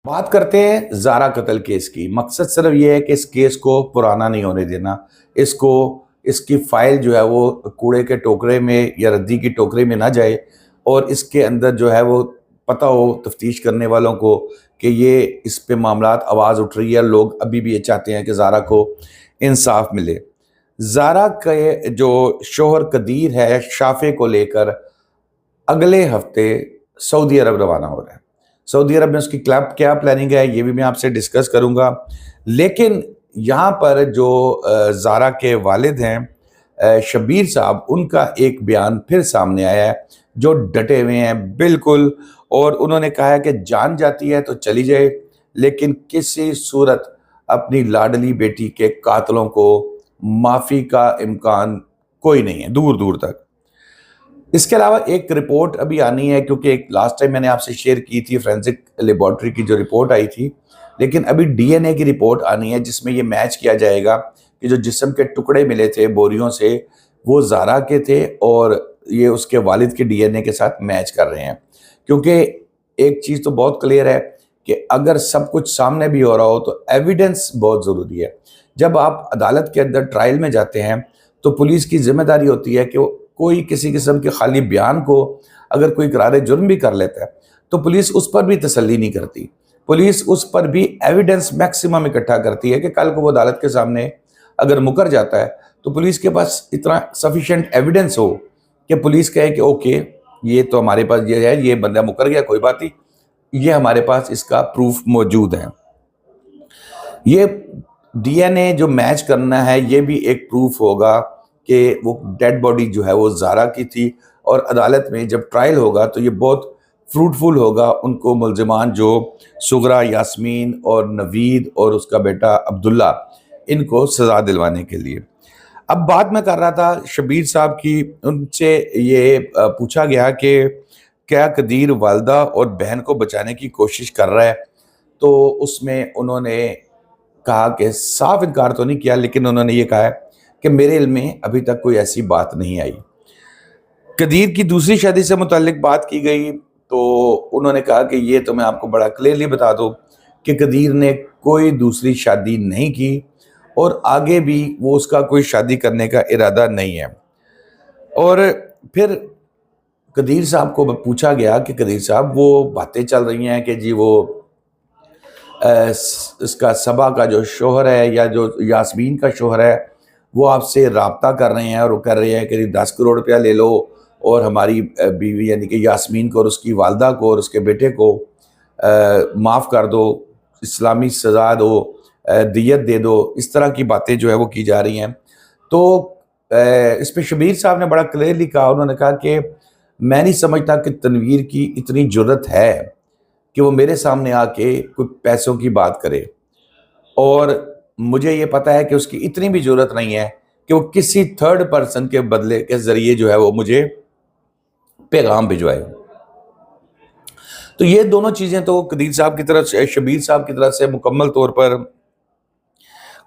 बात करते हैं ज़ारा कत्ल केस की। मकसद सिर्फ ये है कि इस केस को पुराना नहीं होने देना। इसको इसकी फाइल जो है वो कूड़े के टोकरे में या रद्दी की टोकरे में ना जाए और इसके अंदर जो है वो पता हो तफ्तीश करने वालों को कि ये इस पे मामलात आवाज़ उठ रही है। लोग अभी भी ये चाहते हैं कि ज़ारा को इंसाफ मिले। ज़ारा के जो शोहर कदीर है शाफ़े को लेकर अगले हफ्ते सऊदी अरब रवाना हो रहा है। सऊदी अरब में उसकी क्या प्लानिंग है ये भी मैं आपसे डिस्कस करूंगा। लेकिन यहाँ पर जो ज़ारा के वालिद हैं शबीर साहब, उनका एक बयान फिर सामने आया है जो डटे हुए हैं बिल्कुल। और उन्होंने कहा है कि जान जाती है तो चली जाए, लेकिन किसी सूरत अपनी लाडली बेटी के कातलों को माफ़ी का इम्कान कोई नहीं है, दूर दूर तक। इसके अलावा एक रिपोर्ट अभी आनी है, क्योंकि एक लास्ट टाइम मैंने आपसे शेयर की थी फोरेंसिक लेबॉर्ट्री की जो रिपोर्ट आई थी, लेकिन अभी डीएनए की रिपोर्ट आनी है जिसमें ये मैच किया जाएगा कि जो जिस्म के टुकड़े मिले थे बोरियों से वो ज़ारा के थे और ये उसके वालिद के डीएनए के साथ मैच कर रहे हैं। क्योंकि एक चीज़ तो बहुत क्लियर है कि अगर सब कुछ सामने भी हो रहा हो तो एविडेंस बहुत ज़रूरी है। जब आप अदालत के अंदर ट्रायल में जाते हैं तो पुलिस की जिम्मेदारी होती है कि कोई किसी किस्म के खाली बयान को अगर कोई इकरार जुर्म भी कर लेता है तो पुलिस उस पर भी तसल्ली नहीं करती। पुलिस उस पर भी एविडेंस मैक्सिमम इकट्ठा करती है कि कल को वो अदालत के सामने अगर मुकर जाता है तो पुलिस के पास इतना सफिशिएंट एविडेंस हो कि पुलिस कहे कि ओके ये तो हमारे पास ये है, ये बंदा मुकर गया, कोई बात नहीं, ये हमारे पास इसका प्रूफ मौजूद है। ये डीएनए जो मैच करना है ये भी एक प्रूफ होगा कि वो डेड बॉडी जो है वो ज़ारा की थी। और अदालत में जब ट्रायल होगा तो ये बहुत फ्रूटफुल होगा उनको मुल्ज़िमान जो सुगरा, यास्मीन और नवीद और उसका बेटा अब्दुल्ला, इनको सज़ा दिलवाने के लिए। अब बात मैं कर रहा था शबीर साहब की, उनसे ये पूछा गया कि क्या कदीर वालदा और बहन को बचाने की कोशिश कर रहा है, तो उसमें उन्होंने कहा कि साफ इनकार तो नहीं किया, लेकिन उन्होंने ये कहा है कि मेरे इल्म में अभी तक कोई ऐसी बात नहीं आई। कदीर की दूसरी शादी से मुताल्लिक बात की गई तो उन्होंने कहा कि ये तो मैं आपको बड़ा क्लियरली बता दूं कि कदीर ने कोई दूसरी शादी नहीं की और आगे भी वो उसका कोई शादी करने का इरादा नहीं है। और फिर कदीर साहब को पूछा गया कि कदीर साहब वो बातें चल रही हैं कि जी वो इसका सबा का जो शोहर है या जो यास्मीन का शोहर है वो आपसे राब्ता कर रहे हैं और वो कर रहे हैं कि 10 करोड़ रुपया ले लो और हमारी बीवी यानी कि यास्मीन को और उसकी वालदा को और उसके बेटे को माफ़ कर दो, इस्लामी सज़ा दो, दियत दे दो। इस तरह की बातें जो है वो की जा रही हैं। तो इस पर शबीर साहब ने बड़ा क्लियरली कहा, उन्होंने कहा कि मैं नहीं समझता कि तनवीर की इतनी जुर्रत है कि वो मेरे सामने आके कोई पैसों की बात करे, और मुझे ये पता है कि उसकी इतनी भी ज़रूरत नहीं है कि वो किसी थर्ड पर्सन के बदले के ज़रिए जो है वो मुझे पैगाम भिजवाए। तो ये दोनों चीज़ें तो कदीर साहब की तरफ से, शबीर साहब की तरफ से मुकम्मल तौर पर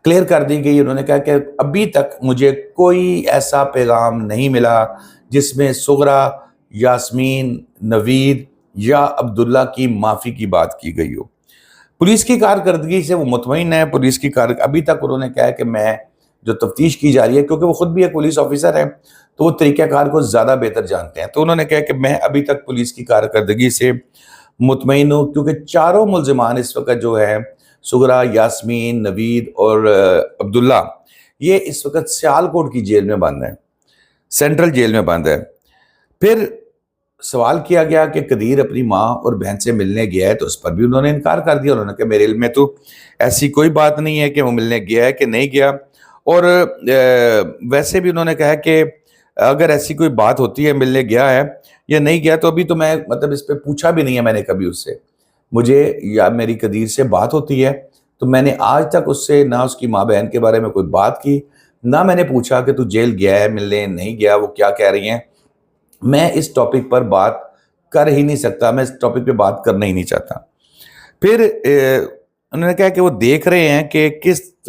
क्लियर कर दी गई। उन्होंने कहा कि अभी तक मुझे कोई ऐसा पैगाम नहीं मिला जिसमें सुगरा, यास्मीन, नवीद या अब्दुल्ला की माफ़ी की बात की गई हो। पुलिस की कारकर्दगी से वो मुतमईन है। पुलिस की अभी तक उन्होंने कहा है कि मैं जो तफ्तीश की जा रही है, क्योंकि वो खुद भी एक पुलिस ऑफिसर है तो वो तरीक़ाकार को ज़्यादा बेहतर जानते हैं, तो उन्होंने कहा कि मैं अभी तक पुलिस की कारकर्दगी से मुतमईन हूँ। क्योंकि चारों मुल्ज़िमान इस वक्त जो है सुगरा, यास्मीन, नवीद और अब्दुल्ला, ये इस वक्त सियालकोट की जेल में बंद है, सेंट्रल जेल में बंद है। फिर सवाल किया गया कि कदीर अपनी माँ और बहन से मिलने गया है, तो उस पर भी उन्होंने इनकार कर दिया। उन्होंने कहा मेरे इल्म में तो ऐसी कोई बात नहीं है कि वो मिलने गया है कि नहीं गया। और वैसे भी उन्होंने कहा कि अगर ऐसी कोई बात होती है मिलने गया है या नहीं गया, तो अभी तो मैं मतलब इस पर पूछा भी नहीं है मैंने कभी उससे। मुझे या मेरी कदीर से बात होती है तो मैंने आज तक उससे ना उसकी माँ बहन के बारे में कोई बात की, ना मैंने पूछा कि तू जेल गया है मिलने, नहीं गया, वो क्या कह रही हैं। मैं इस टॉपिक पर बात कर ही नहीं सकता, मैं इस टॉपिक पे बात करना ही नहीं चाहता। फिर उन्होंने कहा कि वो देख रहे हैं कि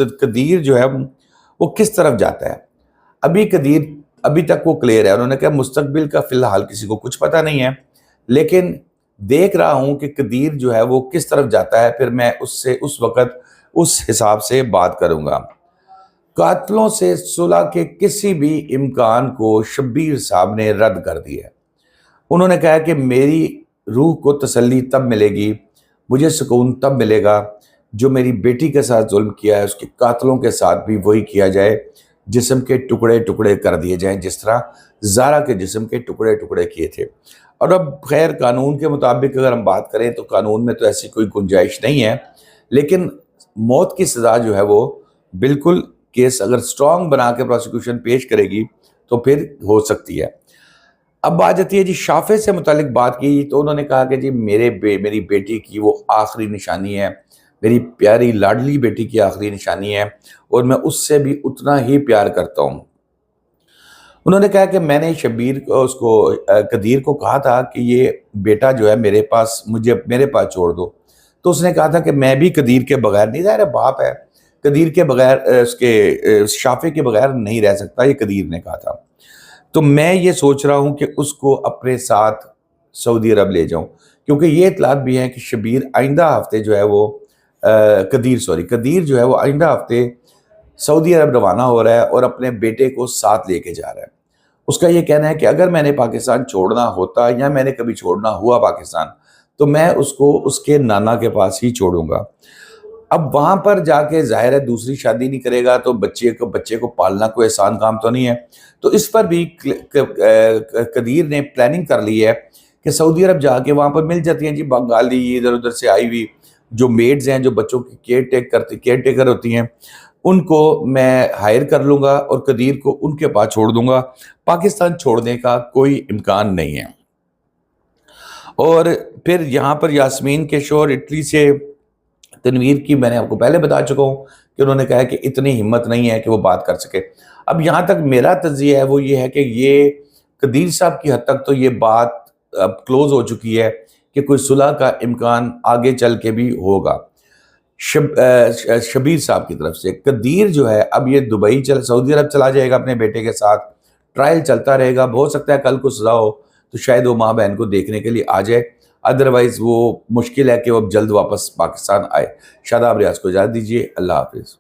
कदीर जो है वो किस तरफ जाता है। अभी कदीर अभी तक वो क्लियर है। उन्होंने कहा मुस्तकबिल का फ़िलहाल किसी को कुछ पता नहीं है, लेकिन دیکھ رہا ہوں کہ قدیر جو ہے وہ کس طرف جاتا ہے، پھر میں اس سے اس وقت اس حساب سے بات کروں گا۔ قاتلوں سے صلح کے کسی بھی امکان کو شبیر صاحب نے رد کر دیا۔ انہوں نے کہا کہ میری روح کو تسلی تب ملے گی، مجھے سکون تب ملے گا جو میری بیٹی کے ساتھ ظلم کیا ہے اس کے قاتلوں کے ساتھ بھی وہی کیا جائے، جسم کے ٹکڑے ٹکڑے کر دیے جائیں جس طرح زارا کے جسم کے ٹکڑے ٹکڑے کیے تھے۔ اور اب خیر قانون کے مطابق اگر ہم بات کریں تو قانون میں تو ایسی کوئی گنجائش نہیں ہے، لیکن موت کی سزا جو ہے وہ بالکل کیس اگر سٹرونگ بنا کے پروسیکیوشن پیش کرے گی تو پھر ہو سکتی ہے۔ اب بات جاتی ہے جی شافع سے متعلق بات کی تو انہوں نے کہا کہ جی میری بیٹی کی وہ آخری نشانی ہے، میری پیاری لاڈلی بیٹی کی آخری نشانی ہے اور میں اس سے بھی اتنا ہی پیار کرتا ہوں۔ انہوں نے کہا کہ میں نے شبیر کو قدیر کو کہا تھا کہ یہ بیٹا جو ہے میرے پاس چھوڑ دو، تو اس نے کہا تھا کہ میں بھی قدیر کے بغیر نہیں، ظاہر ہے باپ ہے، قدیر کے بغیر اس کے شافع کے بغیر نہیں رہ سکتا، یہ قدیر نے کہا تھا۔ تو میں یہ سوچ رہا ہوں کہ اس کو اپنے ساتھ سعودی عرب لے جاؤں، کیونکہ یہ اطلاعات بھی ہیں کہ شبیر آئندہ ہفتے جو ہے وہ قدیر جو ہے وہ آئندہ ہفتے سعودی عرب روانہ ہو رہا ہے اور اپنے بیٹے کو ساتھ لے کے جا رہا ہے۔ اس کا یہ کہنا ہے کہ اگر میں نے پاکستان چھوڑنا ہوتا یا میں نے کبھی چھوڑنا ہوا پاکستان تو میں اس کو اس کے نانا کے پاس ہی چھوڑوں گا۔ اب وہاں پر جا کے ظاہر ہے دوسری شادی نہیں کرے گا تو بچے کو پالنا کوئی آسان کام تو نہیں ہے، تو اس پر بھی قدیر نے پلاننگ کر لی ہے کہ سعودی عرب جا کے وہاں پر مل جاتی ہیں جی بنگالی ادھر ادھر سے آئی ہوئی جو میڈز ہیں جو بچوں کی کیئر ٹیکر ہوتی ہیں، ان کو میں ہائر کر لوں گا اور قدیر کو ان کے پاس چھوڑ دوں گا۔ پاکستان چھوڑنے کا کوئی امکان نہیں ہے۔ اور پھر یہاں پر یاسمین کے شوہر اٹلی سے تنویر کی میں نے آپ کو پہلے بتا چکا ہوں کہ انہوں نے کہا کہ اتنی ہمت نہیں ہے کہ وہ بات کر سکے۔ اب یہاں تک میرا تجزیہ ہے وہ یہ ہے کہ یہ قدیر صاحب کی حد تک تو یہ بات اب کلوز ہو چکی ہے کہ کوئی صلح کا امکان آگے چل کے بھی ہوگا شبیر صاحب کی طرف سے۔ قدیر جو ہے اب یہ سعودی عرب چلا جائے گا اپنے بیٹے کے ساتھ، ٹرائل چلتا رہے گا، ہو سکتا ہے کل کو سزا ہو تو شاید وہ ماں بہن کو دیکھنے کے لیے آ جائے، ادروائز وہ مشکل ہے کہ وہ اب جلد واپس پاکستان آئے۔ شاداب ریاض کو اجازت دیجیے، اللہ حافظ۔